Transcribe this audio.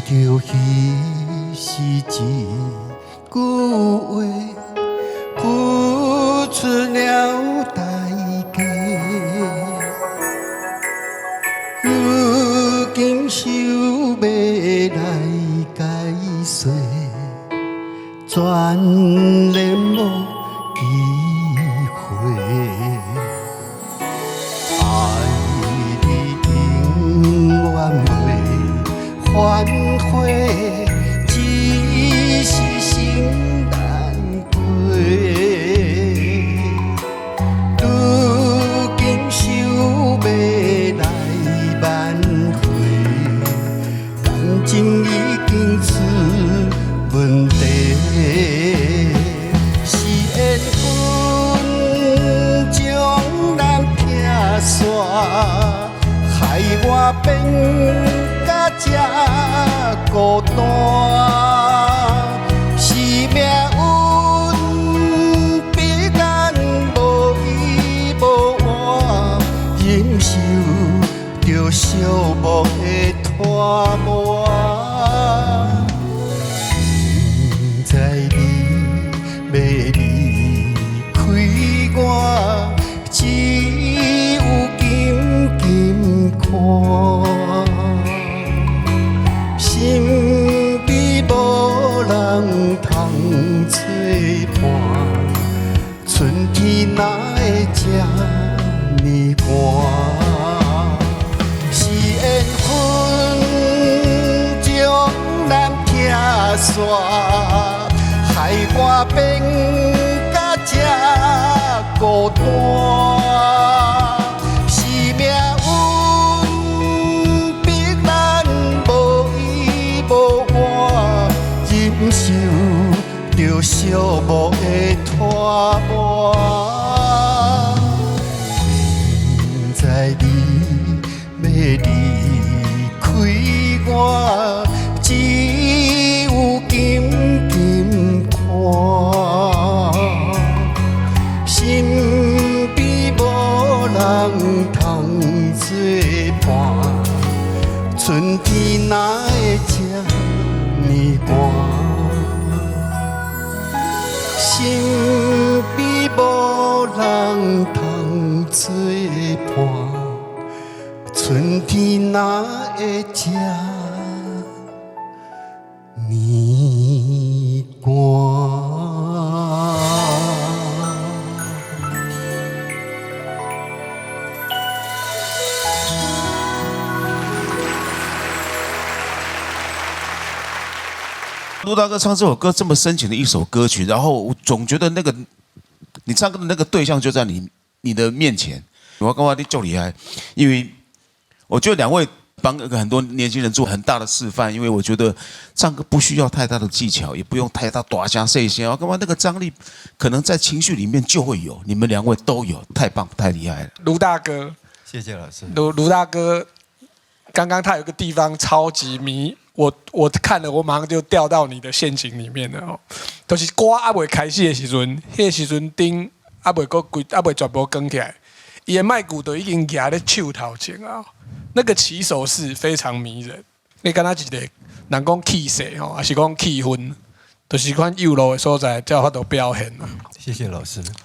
着彼時一句話，付出了代價。如今想要來解釋，全然無機會。愛你永遠袂反悔，只是心難過。如今想要來挽回，感情已經出問題。是緣分將咱拆散，害我變甲這孤單。是命運逼咱無依無靠，忍受着寂寞的拖磨。不知你要離開我，只有緊緊看。心比無人通作伴，春天哪會這呢寒？是緣分將咱拆散，害我變甲這孤單。是命運逼咱無依無靠，忍受着寂寞的拖磨。明知你要離開我，只有緊緊看。心比無人通作伴，春天哪會這呢寒？心比無人通作伴，春天哪會這呢寒？陸大哥唱這首歌這麼深情的一首歌曲，然後我總覺得那個你唱歌的那個對象就在你的面前。我剛剛你就厲害，因為我覺得兩位幫很多年輕人做很大的示範。因為我覺得唱歌不需要太大的技巧，也不用太大大聲細聲。我剛剛那個張力可能在情緒裡面就會有，你們兩位都有，太棒太厲害了。盧大哥，謝謝老師。盧大哥，剛剛他有個地方超級迷。我看了，我馬上就掉到你的陷阱裡面了哦。就是歌還未開始的時陣，迄個時陣頂還未個規，還未全部講起來，伊的麥鼓都已經壓在手頭前啊。那個起手式非常迷人。你敢若一個人講氣勢吼，還是講氣氛，就是款幼柔的所在，才有法度表現啊。謝謝老師。